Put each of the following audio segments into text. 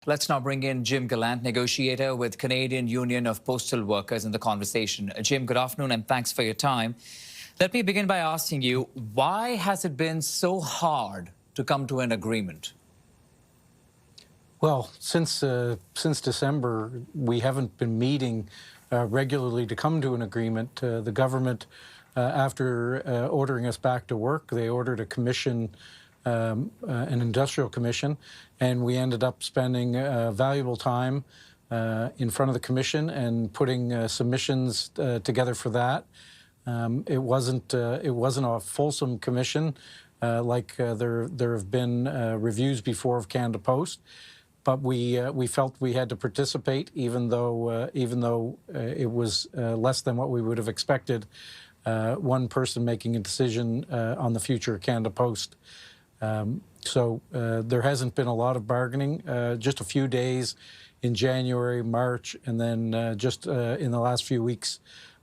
Let's now bring in Jim Gallant, negotiator with Canadian Union of Postal Workers, in the conversation. Jim, good afternoon and thanks for your time. Let me begin by asking you, why has it been so hard to come to an agreement? Well, since December, we haven't been meeting regularly to come to an agreement. The government, after ordering us back to work, they ordered a commission, an industrial commission, and we ended up spending valuable time in front of the commission and putting submissions together for that. It wasn't a fulsome commission like there have been reviews before of Canada Post. But we felt we had to participate, even though it was less than what we would have expected. One person making a decision on the future of Canada Post. So there hasn't been a lot of bargaining. Just a few days in January, March, and then just in the last few weeks,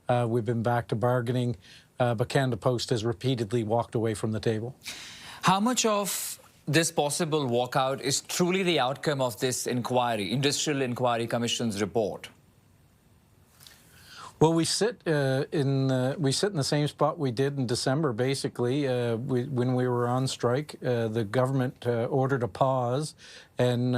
we've been back to bargaining. But Canada Post has repeatedly walked away from the table. How much of this possible walkout is truly the outcome of this inquiry, Industrial Inquiry Commission's report? Well, we sit in the same spot we did in December. Basically, when we were on strike, the government ordered a pause, and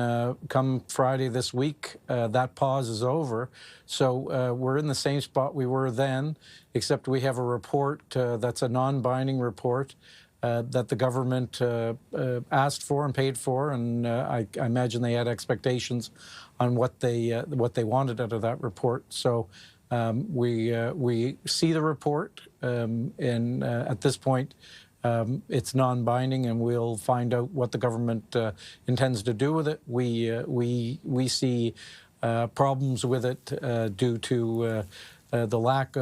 come Friday this week, that pause is over. So we're in the same spot we were then, except we have a report that's a non-binding report. That the government asked for and paid for, and I imagine they had expectations on what they wanted out of that report. So we see the report, and at this point, it's non-binding, and we'll find out what the government intends to do with it. We see problems with it due to the lack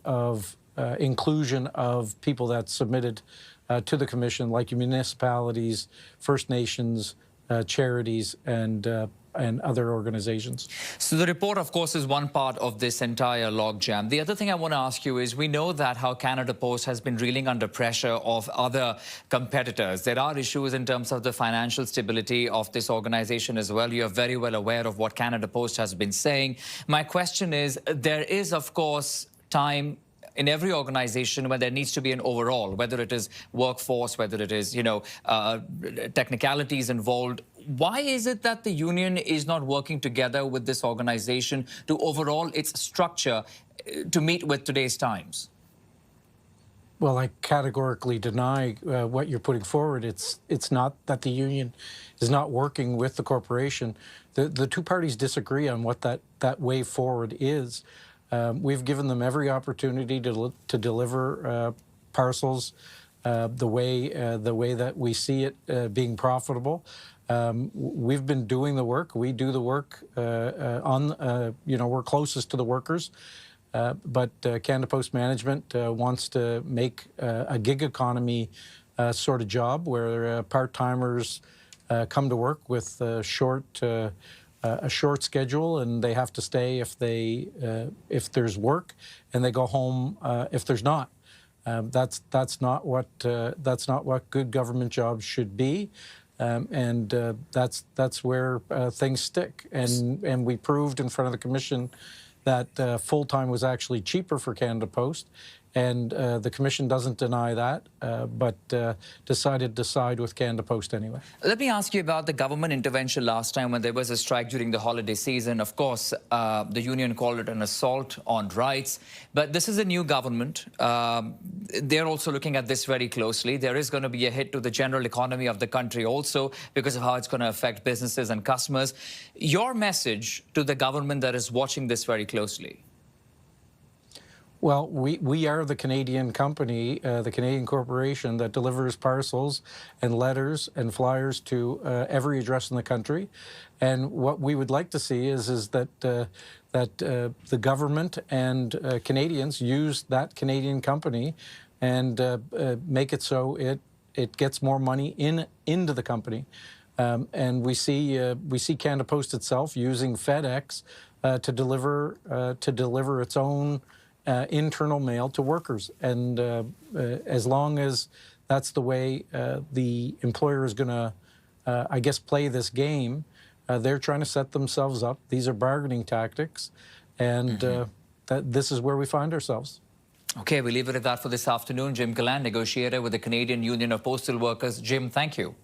of inclusion of people that submitted to the commission, like municipalities, First Nations, charities, and other organizations. So the report, of course, is one part of this entire logjam. The other thing I want to ask you is, we know that how Canada Post has been reeling under pressure of other competitors. There are issues in terms of the financial stability of this organization as well. You are very well aware of what Canada Post has been saying. My question is, there is, of course, time in every organization where there needs to be an overall, whether it is workforce, whether it is, technicalities involved. Why is it that the union is not working together with this organization to overhaul its structure to meet with today's times? Well, I categorically deny what you're putting forward. It's not that the union is not working with the corporation. The two parties disagree on what that way forward is. We've given them every opportunity to deliver parcels the way that we see it being profitable. We've been doing the work. We do the work we're closest to the workers. But Canada Post management wants to make a gig economy sort of job where part-timers come to work with a short schedule, and they have to stay if there's work, and they go home if there's not. That's not what good government jobs should be, and that's where things stick. And we proved in front of the commission that full-time was actually cheaper for Canada Post, and the commission doesn't deny that, but decided to side with Canada Post anyway. Let me ask you about the government intervention last time when there was a strike during the holiday season. Of course, the union called it an assault on rights, but this is a new government. They're also looking at this very closely. There is going to be a hit to the general economy of the country also because of how it's going to affect businesses and customers. Your message to the government that is watching this very closely? Well, we are the Canadian company, the Canadian corporation that delivers parcels and letters and flyers to every address in the country. And what we would like to see is that the government and Canadians use that Canadian company and make it so it gets more money into the company. And we see Canada Post itself using FedEx to deliver its own internal mail to workers, and as long as that's the way the employer is going to I guess, play this game. They're trying to set themselves up. These are bargaining tactics, and this is where we find ourselves. Okay, we leave it at that for this afternoon. Jim Gallant, negotiator with the Canadian Union of Postal Workers. Jim, thank you.